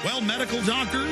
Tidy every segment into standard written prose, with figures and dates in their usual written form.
Well, medical doctor,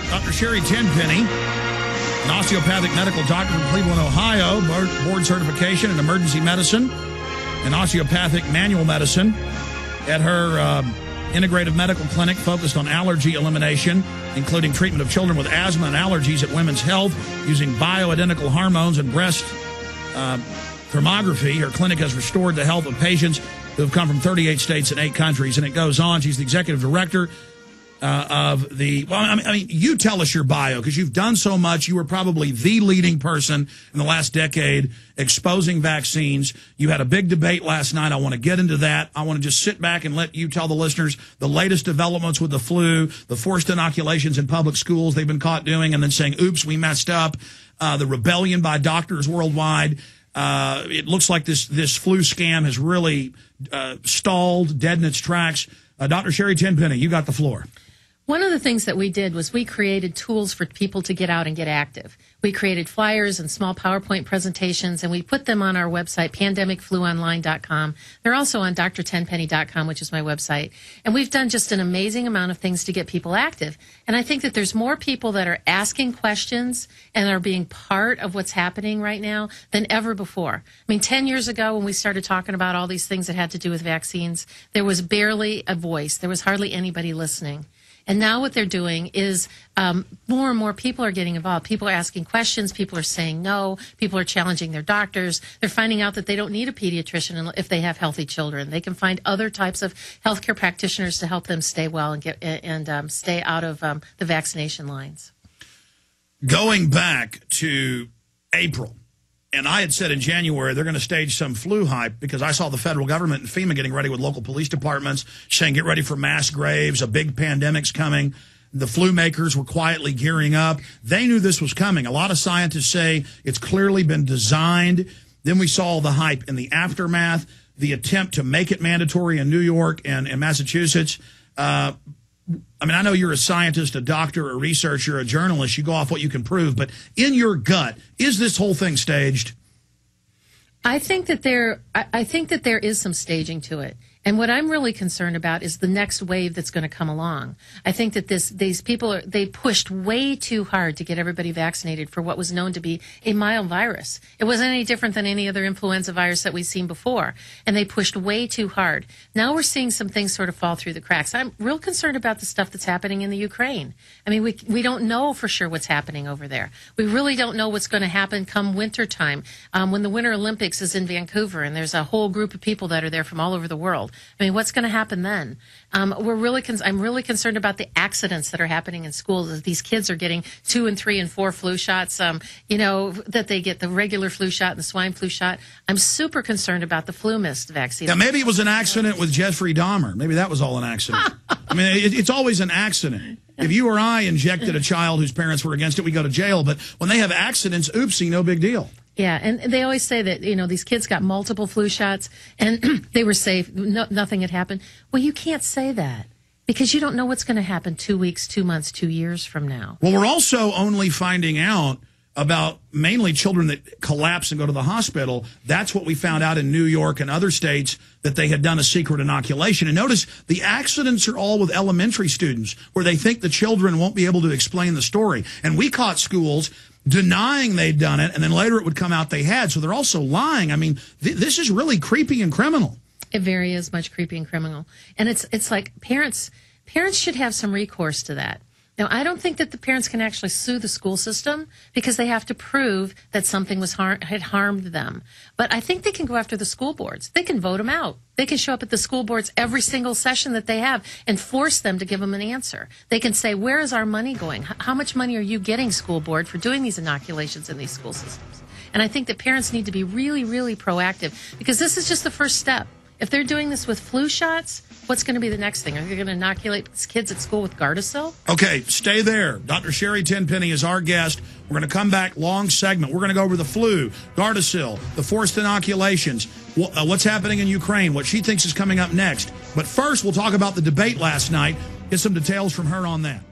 Dr. Sherri Tenpenny, an osteopathic medical doctor from Cleveland, Ohio, board certification in emergency medicine and osteopathic manual medicine at her integrative medical clinic focused on allergy elimination, including treatment of children with asthma and allergies at Women's Health using bioidentical hormones and breast thermography. Her clinic has restored the health of patients who have come from 38 states and 8 countries. And it goes on. She's the executive director of the, well, I mean, you tell us your bio because you've done so much. You were probably the leading person in the last decade exposing vaccines. You had a big debate last night. I want to get into that. I want to just sit back and let you tell the listeners the latest developments with the flu, the forced inoculations in public schools they've been caught doing, and then saying, oops, we messed up. The rebellion by doctors worldwide. It looks like this flu scam has really stalled, dead in its tracks. Dr. Sherri Tenpenny, you got the floor. One of the things that we did was we created tools for people to get out and get active. We created flyers and small PowerPoint presentations, and we put them on our website, pandemicfluonline.com. They're also on drtenpenny.com, which is my website. And we've done just an amazing amount of things to get people active. And I think that there's more people that are asking questions and are being part of what's happening right now than ever before. I mean, 10 years ago when we started talking about all these things that had to do with vaccines, there was barely a voice. There was hardly anybody listening. And now what they're doing is more and more people are getting involved. People are asking questions. People are saying no. People are challenging their doctors. They're finding out that they don't need a pediatrician if they have healthy children. They can find other types of healthcare practitioners to help them stay well and stay out of the vaccination lines. Going back to April, and I had said in January they're going to stage some flu hype because I saw the federal government and FEMA getting ready with local police departments saying get ready for mass graves, a big pandemic's coming. The flu makers were quietly gearing up. They knew this was coming. A lot of scientists say it's clearly been designed. Then we saw the hype in the aftermath, the attempt to make it mandatory in New York and in Massachusetts. I mean, I know you're a scientist, a doctor, a researcher, a journalist. You go off what you can prove. But in your gut, is this whole thing staged? I think that there is some staging to it. And what I'm really concerned about is the next wave that's going to come along. I think that these people, they pushed way too hard to get everybody vaccinated for what was known to be a mild virus. It wasn't any different than any other influenza virus that we've seen before. And they pushed way too hard. Now we're seeing some things sort of fall through the cracks. I'm real concerned about the stuff that's happening in the Ukraine. I mean, we don't know for sure what's happening over there. We really don't know what's going to happen come wintertime, when the Winter Olympics is in Vancouver and there's a whole group of people that are there from all over the world. I mean, what's going to happen then? I'm really concerned about the accidents that are happening in schools. These kids are getting 2 and 3 and 4 flu shots, that they get the regular flu shot and the swine flu shot. I'm super concerned about the flu mist vaccine. Yeah, maybe it was an accident with Jeffrey Dahmer. Maybe that was all an accident. I mean, it's always an accident. If you or I injected a child whose parents were against it, we go to jail. But when they have accidents, oopsie, no big deal. Yeah, and they always say that, these kids got multiple flu shots and they were safe, nothing had happened. Well, you can't say that because you don't know what's going to happen 2 weeks, 2 months, 2 years from now. Well, we're also only finding out about mainly children that collapse and go to the hospital. That's what we found out in New York and other states, that they had done a secret inoculation. And notice the accidents are all with elementary students where they think the children won't be able to explain the story. And we caught schools denying they'd done it, and then later it would come out they had. So they're also lying. I mean, this is really creepy and criminal. It very is much creepy and criminal. And it's like parents should have some recourse to that. Now, I don't think that the parents can actually sue the school system because they have to prove that something had harmed them. But I think they can go after the school boards. They can vote them out. They can show up at the school boards every single session that they have and force them to give them an answer. They can say, where is our money going? How much money are you getting, school board, for doing these inoculations in these school systems? And I think that parents need to be really, really proactive because this is just the first step. If they're doing this with flu shots, what's going to be the next thing? Are they going to inoculate kids at school with Gardasil? Okay, stay there. Dr. Sherri Tenpenny is our guest. We're going to come back, long segment. We're going to go over the flu, Gardasil, the forced inoculations, what's happening in Ukraine, what she thinks is coming up next. But first, we'll talk about the debate last night, get some details from her on that.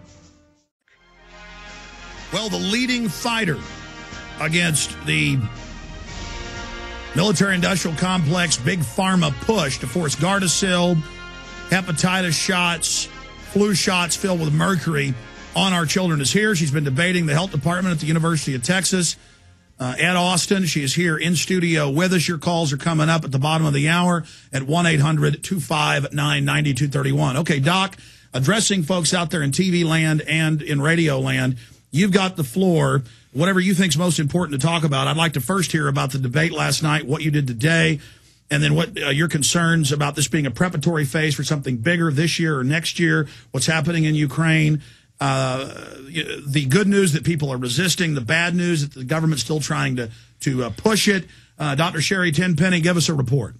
Well, the leading fighter against the military-industrial complex, big pharma push to force Gardasil, hepatitis shots, flu shots filled with mercury on our children is here. She's been debating the health department at the University of Texas at Austin. She is here in studio with us. Your calls are coming up at the bottom of the hour at 1-800-259-9231. Okay, Doc, addressing folks out there in TV land and in radio land, you've got the floor. Whatever you think is most important to talk about. I'd like to first hear about the debate last night, what you did today, and then what your concerns about this being a preparatory phase for something bigger this year or next year, what's happening in Ukraine, the good news that people are resisting, the bad news that the government's still trying to push it. Dr. Sherri Tenpenny, give us a report.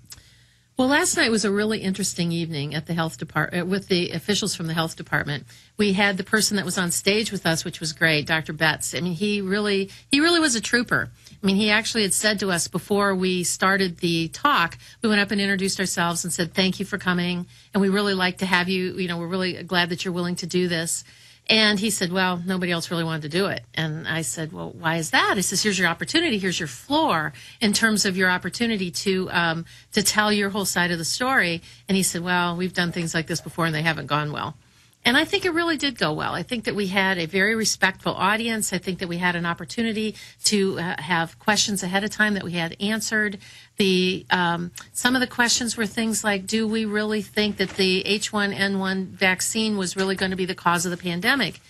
Well, last night was a really interesting evening at the health department with the officials from the health department. We had the person that was on stage with us, which was great, Dr. Betts. I mean, he really was a trooper. I mean, he actually had said to us before we started the talk, we went up and introduced ourselves and said, thank you for coming, and we really like to have you. You know, we're really glad that you're willing to do this. And he said, well, nobody else really wanted to do it. And I said, well, why is that? He says, here's your opportunity. Here's your floor in terms of your opportunity to tell your whole side of the story. And he said, well, we've done things like this before and they haven't gone well. And I think it really did go well. I think that we had a very respectful audience. I think that we had an opportunity to have questions ahead of time that we had answered. Some of the questions were things like, do we really think that the H1N1 vaccine was really going to be the cause of the pandemic?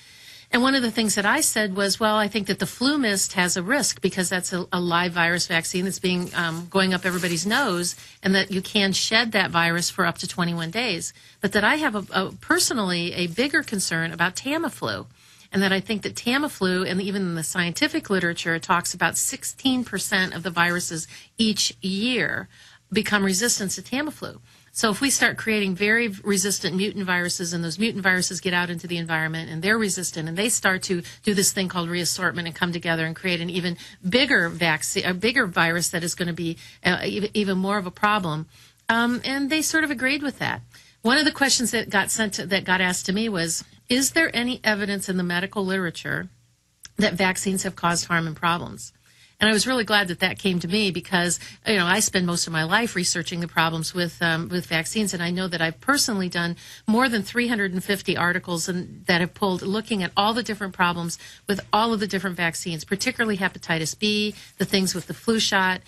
And one of the things that I said was, well, I think that the flu mist has a risk because that's a live virus vaccine that's being going up everybody's nose, and that you can shed that virus for up to 21 days. But that I have personally a bigger concern about Tamiflu, and that I think that Tamiflu, and even in the scientific literature, it talks about 16% of the viruses each year become resistant to Tamiflu. So if we start creating very resistant mutant viruses, and those mutant viruses get out into the environment and they're resistant, and they start to do this thing called reassortment and come together and create an even bigger vaccine, a bigger virus that is going to be even more of a problem. And they sort of agreed with that. One of the questions that got asked to me was, is there any evidence in the medical literature that vaccines have caused harm and problems? And I was really glad that came to me because, you know, I spend most of my life researching the problems with vaccines, and I know that I've personally done more than 350 articles that have pulled looking at all the different problems with all of the different vaccines, particularly hepatitis B, the things with the flu shot,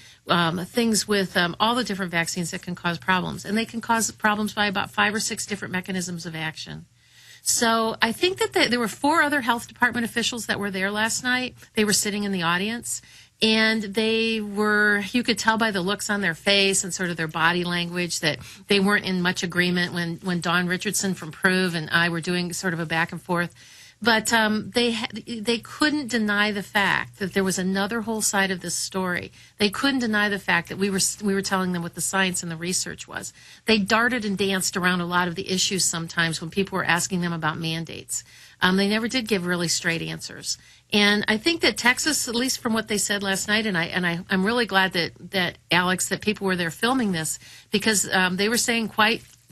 things with all the different vaccines that can cause problems. And they can cause problems by about 5 or 6 different mechanisms of action. So I think that there were 4 other health department officials that were there last night. They were sitting in the audience. And you could tell by the looks on their face and sort of their body language that they weren't in much agreement when Dawn Richardson from Prove and I were doing sort of a back and forth. But they couldn't deny the fact that there was another whole side of this story. They couldn't deny the fact that we were telling them what the science and the research was. They darted and danced around a lot of the issues sometimes when people were asking them about mandates. They never did give really straight answers. And I think that Texas, at least from what they said last night, and I'm really glad that Alex, that people were there filming this, because they were saying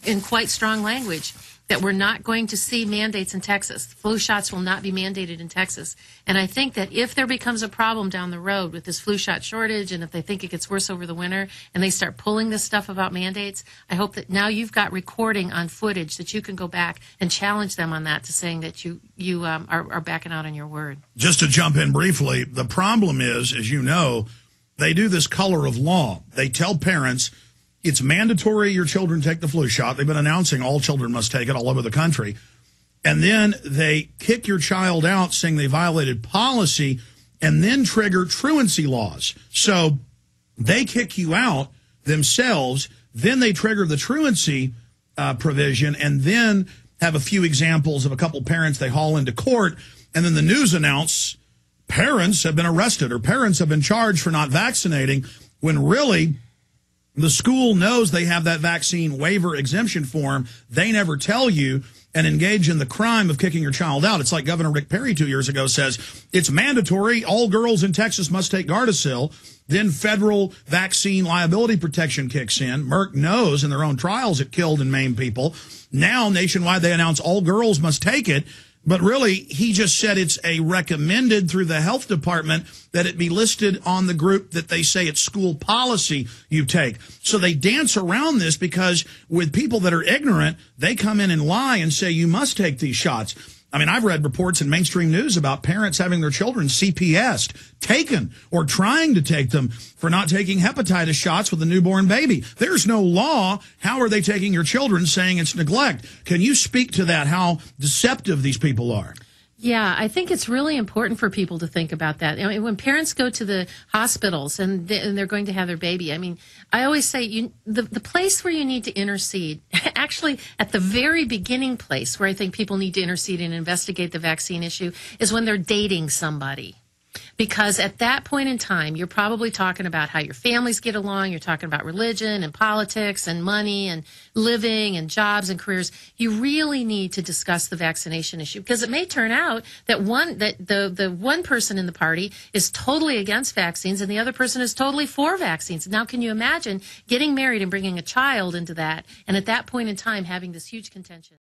in quite strong language that we're not going to see mandates in Texas. Flu shots will not be mandated in Texas. And I think that if there becomes a problem down the road with this flu shot shortage, and if they think it gets worse over the winter, and they start pulling this stuff about mandates, I hope that now you've got recording on footage that you can go back and challenge them on that, to saying that you are backing out on your word. Just to jump in briefly, the problem is, as you know, they do this color of law. They tell parents, it's mandatory your children take the flu shot. They've been announcing all children must take it all over the country. And then they kick your child out saying they violated policy, and then trigger truancy laws. So they kick you out themselves, then they trigger the truancy provision, and then have a few examples of a couple parents they haul into court, and then the news announce parents have been arrested or parents have been charged for not vaccinating, when really the school knows they have that vaccine waiver exemption form. They never tell you, and engage in the crime of kicking your child out. It's like Governor Rick Perry 2 years ago says, it's mandatory, all girls in Texas must take Gardasil. Then federal vaccine liability protection kicks in. Merck knows in their own trials it killed and maimed people. Now, nationwide, they announce all girls must take it. But really, he just said it's a recommended through the health department that it be listed on the group that they say it's school policy you take. So they dance around this because with people that are ignorant, they come in and lie and say you must take these shots. I mean, I've read reports in mainstream news about parents having their children CPS'd, taken, or trying to take them for not taking hepatitis shots with a newborn baby. There's no law. How are they taking your children, saying it's neglect? Can you speak to that, how deceptive these people are? Yeah, I think it's really important for people to think about that. I mean, when parents go to the hospitals and they're going to have their baby, I mean, I always say the place where you need to intercede, actually at the very beginning place where I think people need to intercede and investigate the vaccine issue is when they're dating somebody. Because at that point in time, you're probably talking about how your families get along. You're talking about religion and politics and money and living and jobs and careers. You really need to discuss the vaccination issue because it may turn out that the one person in the party is totally against vaccines and the other person is totally for vaccines. Now, can you imagine getting married and bringing a child into that, and at that point in time having this huge contention?